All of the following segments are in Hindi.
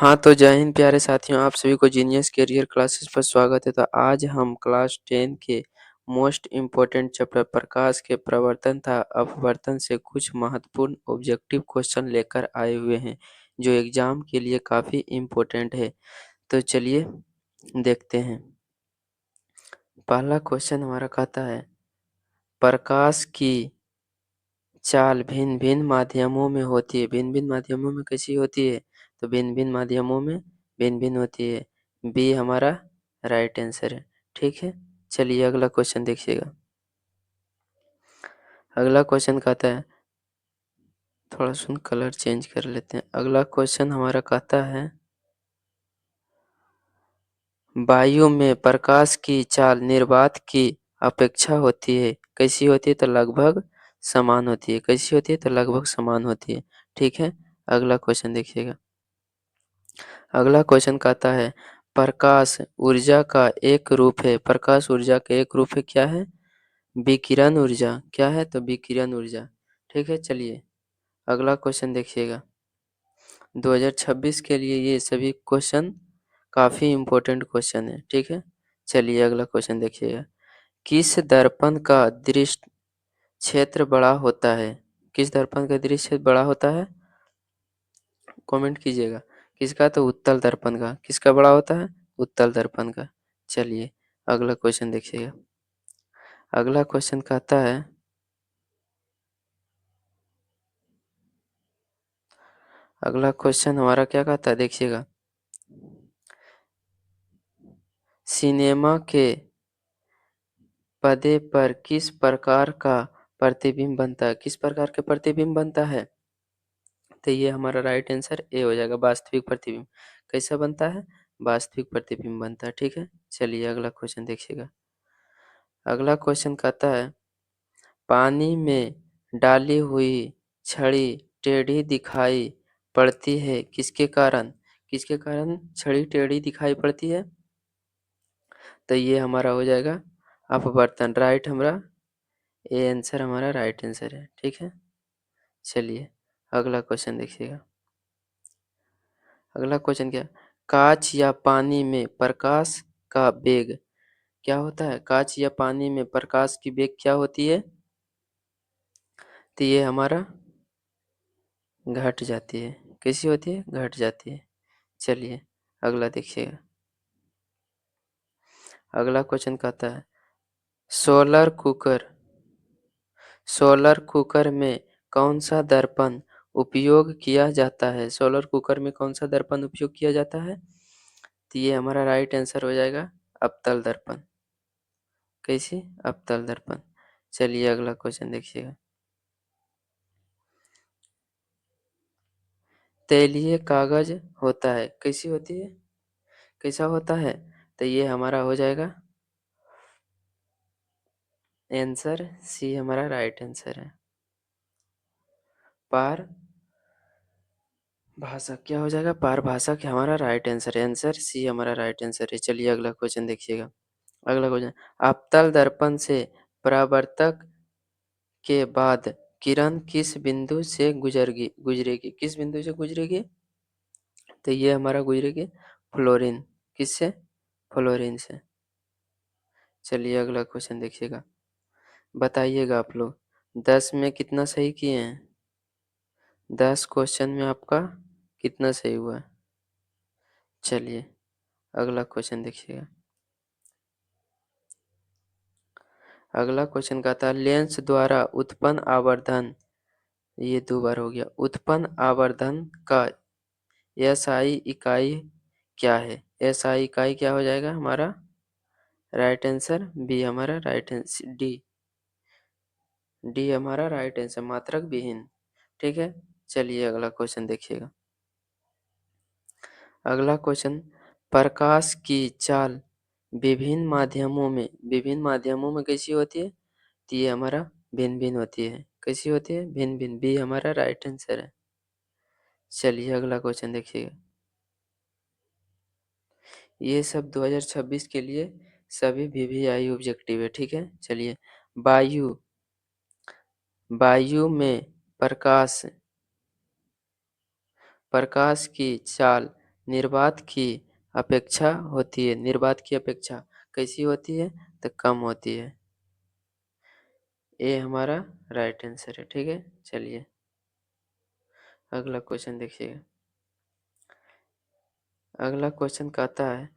हाँ, तो जय हिंद प्यारे साथियों, आप सभी को जीनियस करियर क्लासेस पर स्वागत है। तो आज हम क्लास 10 के मोस्ट इम्पोर्टेंट चैप्टर प्रकाश के प्रवर्तन तथा अपवर्तन से कुछ महत्वपूर्ण ऑब्जेक्टिव क्वेश्चन लेकर आए हुए हैं, जो एग्जाम के लिए काफ़ी इम्पोर्टेंट है। तो चलिए देखते हैं। पहला क्वेश्चन हमारा कहता है, प्रकाश की चाल भिन्न-भिन्न माध्यमों में होती है। भिन्न-भिन्न माध्यमों में कैसी होती है? तो भिन्न-भिन्न माध्यमों में भिन्न-भिन्न होती है। बी हमारा राइट आंसर है। ठीक है, चलिए अगला क्वेश्चन देखिएगा। अगला क्वेश्चन कहता है, थोड़ा सुन कलर चेंज कर लेते हैं। अगला क्वेश्चन हमारा कहता है, वायु में प्रकाश की चाल निर्वात की अपेक्षा होती है। कैसी होती है? तो लगभग समान होती है। कैसी होती है? तो लगभग समान होती है। ठीक है, अगला क्वेश्चन देखिएगा। अगला क्वेश्चन कहता है, प्रकाश ऊर्जा का एक रूप है। प्रकाश ऊर्जा का एक रूप है, क्या है? विकिरण ऊर्जा। क्या है? तो विकिरण ऊर्जा। ठीक है, चलिए अगला क्वेश्चन देखिएगा। 2026 के लिए ये सभी क्वेश्चन काफी इम्पोर्टेंट क्वेश्चन है। ठीक है, चलिए अगला क्वेश्चन देखिएगा। किस दर्पण का दृष्टि क्षेत्र बड़ा होता है? किस दर्पण का दृष्टि क्षेत्र बड़ा होता है? कमेंट कीजिएगा। किसका? तो उत्तल दर्पण का। किसका बड़ा होता है? उत्तल दर्पण का। चलिए अगला क्वेश्चन देखिएगा। अगला क्वेश्चन कहता है, अगला क्वेश्चन हमारा क्या कहता है देखिएगा। सिनेमा के पर्दे पर किस प्रकार का प्रतिबिंब बनता है? किस प्रकार के प्रतिबिंब बनता है? तो ये हमारा राइट आंसर ए हो जाएगा, वास्तविक प्रतिबिंब। कैसा बनता है? वास्तविक प्रतिबिंब बनता है। ठीक है, चलिए अगला क्वेश्चन देखिएगा। अगला क्वेश्चन कहता है, पानी में डाली हुई छड़ी टेढ़ी दिखाई पड़ती है, किसके कारण? किसके कारण छड़ी टेढ़ी दिखाई पड़ती है? तो ये हमारा हो जाएगा अपवर्तन। राइट, हमारा ए आंसर हमारा राइट आंसर है। ठीक है, चलिए अगला क्वेश्चन देखिएगा। अगला क्वेश्चन क्या? कांच या पानी में प्रकाश का वेग क्या होता है? कांच या पानी में प्रकाश की वेग क्या होती है? तो ये हमारा घट जाती है। कैसी होती है? घट जाती है। चलिए अगला देखिएगा। अगला क्वेश्चन कहता है, सोलर कुकर सोलर कुकर में कौन सा दर्पण उपयोग किया जाता है? सोलर कुकर में कौन सा दर्पण उपयोग किया जाता है? तो ये हमारा राइट आंसर हो जाएगा अवतल दर्पण। कैसी? अवतल दर्पण। चलिए अगला क्वेश्चन देखिएगा। तैलीय कागज होता है, कैसी होती है? कैसा होता है? तो ये हमारा हो जाएगा आंसर सी, हमारा राइट आंसर है। पार भाषा क्या हो जाएगा? पार भाषा क्या हमारा राइट आंसर है। आंसर सी हमारा राइट आंसर है। चलिए अगला क्वेश्चन देखिएगा। अगला क्वेश्चन, अवतल दर्पण से परावर्तक के बाद किरण किस बिंदु से गुजरेगी? किस बिंदु से गुजरेगी? तो ये हमारा गुजरेगी फ्लोरीन। किससे? फ्लोरीन से। चलिए अगला क्वेश्चन देखिएगा। बताइएगा आप लोग 10 में कितना सही किए हैं? 10 क्वेश्चन में आपका कितना सही हुआ है? चलिए अगला क्वेश्चन देखिएगा। अगला क्वेश्चन कहता है, लेंस द्वारा उत्पन्न आवर्धन, ये 2 बार हो गया। उत्पन्न आवर्धन का एसआई इकाई क्या है? एसआई इकाई क्या हो जाएगा हमारा? राइट आंसर बी, हमारा राइट आंसर डी हमारा राइट आंसर, मात्रक विहीन। ठीक है, चलिए अगला क्वेश्चन देखिएगा। अगला क्वेश्चन, प्रकाश की चाल विभिन्न माध्यमों में कैसी होती है? तो ये हमारा भिन्न भिन्न होती है। कैसी होती है? भिन्न भिन्न। बी हमारा राइट आंसर है। चलिए अगला क्वेश्चन देखिएगा। ये सब 2026 के लिए सभी वीवीआई ऑब्जेक्टिव है। ठीक है, चलिए वायु वायु में प्रकाश प्रकाश की चाल निर्वात की अपेक्षा होती है। निर्वात की अपेक्षा कैसी होती है? तो कम होती है। ए हमारा राइट आंसर है। ठीक है, चलिए अगला क्वेश्चन देखिएगा। अगला क्वेश्चन कहता है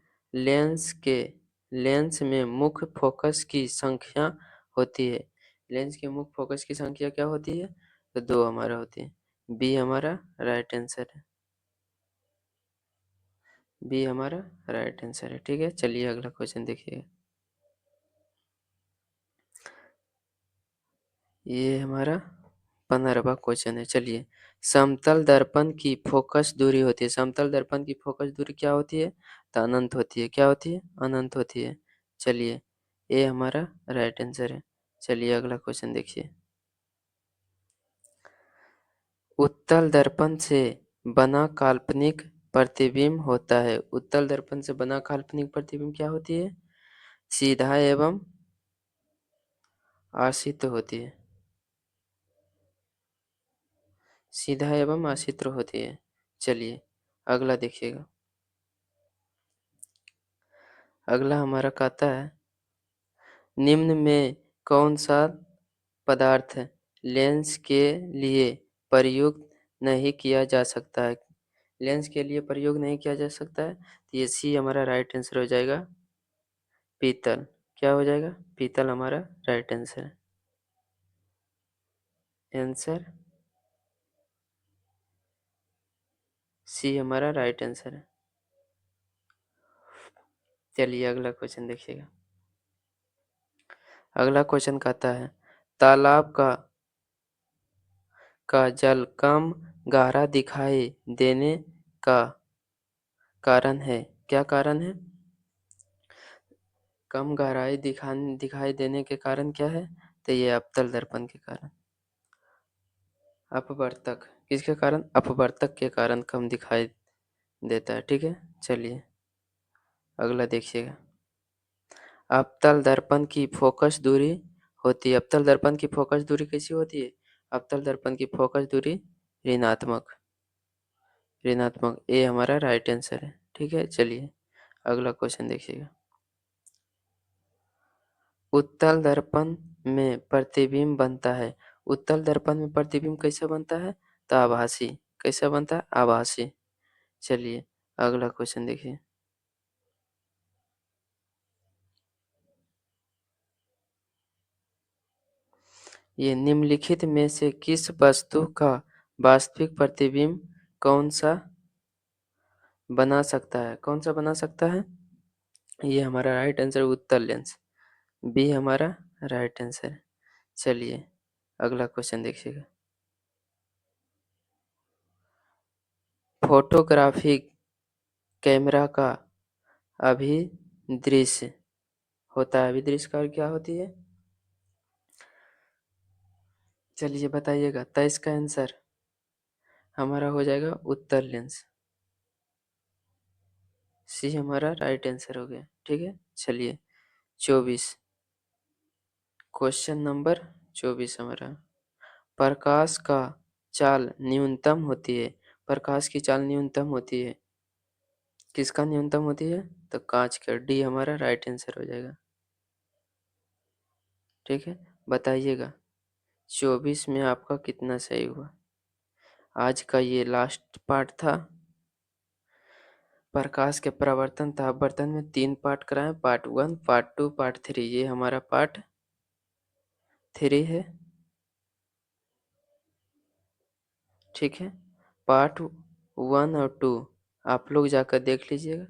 लेंस में मुख्य फोकस की संख्या होती है। लेंस के मुख्य फोकस की संख्या क्या होती है? तो 2 हमारा होती है। बी हमारा राइट आंसर है। बी हमारा राइट आंसर है। ठीक है, चलिए अगला क्वेश्चन देखिए। ये हमारा 15वां क्वेश्चन है। चलिए, समतल दर्पण की फोकस दूरी होती है। समतल दर्पण की फोकस दूरी क्या होती है? तो अनंत होती है। क्या होती है? अनंत होती है। चलिए, ये हमारा राइट आंसर है। चलिए अगला क्वेश्चन देखिए। उत्तल दर्पण से बना काल्पनिक प्रतिबिंब होता है। उत्तल दर्पण से बना काल्पनिक प्रतिबिंब क्या होती है? सीधा एवं आसित होती है। सीधा एवं आसित्र होती है। चलिए अगला देखिएगा। अगला हमारा कहता है निम्न में कौन सा पदार्थ लेंस के लिए प्रयुक्त नहीं किया जा सकता है? लेंस के लिए प्रयोग नहीं किया जा सकता है, तो ये सी हमारा राइट आंसर हो जाएगा। पीतल। क्या हो जाएगा? पीतल हमारा राइट आंसर है। आंसर सी हमारा राइट आंसर है। चलिए अगला क्वेश्चन देखिएगा। अगला क्वेश्चन कहता है तालाब का जल कम गहरा दिखाई देने का कारण है। क्या कारण है? कम गहराई दिखाई देने के कारण क्या है? तो ये अवतल दर्पण के कारण। अपवर्तक किसके कारण? अपवर्तक के कारण कम दिखाई देता है। ठीक है, चलिए अगला देखिएगा। अवतल दर्पण की फोकस दूरी होती है। अवतल दर्पण की फोकस दूरी कैसी होती है? अवतल दर्पण की फोकस दूरी ऋणात्मक। ऋणात्मक। ए हमारा राइट आंसर है। ठीक है, चलिए अगला क्वेश्चन देखिएगा। उत्तल दर्पण में प्रतिबिंब बनता है। उत्तल दर्पण में प्रतिबिंब कैसे बनता है? तो आभासी। कैसे बनता है? आभासी। चलिए अगला क्वेश्चन देखिए। ये निम्नलिखित में से किस वस्तु का वास्तविक प्रतिबिंब कौन सा बना सकता है? कौन सा बना सकता है? ये हमारा राइट आंसर उत्तल लेंस। बी हमारा राइट आंसर है। चलिए अगला क्वेश्चन देखिएगा। फोटोग्राफी कैमरा का अभिदृश्य होता है। अभिदृश्य का क्या होती है? चलिए बताइएगा। तो इसका आंसर हमारा हो जाएगा उत्तल लेंस। सी हमारा राइट आंसर हो गया। ठीक है, चलिए 24 क्वेश्चन नंबर 24 हमारा प्रकाश का चाल न्यूनतम होती है। प्रकाश की चाल न्यूनतम होती है। किसका न्यूनतम होती है? तो कांच का। डी हमारा राइट आंसर हो जाएगा। ठीक है, बताइएगा 24 में आपका कितना सही हुआ। आज का ये लास्ट पार्ट था। प्रकाश के परावर्तन तथा अपवर्तन में 3 पार्ट कराए। Part 1, part 2, part 3। ये हमारा पार्ट 3 है। ठीक है, पार्ट 1 और 2 आप लोग जाकर देख लीजिएगा।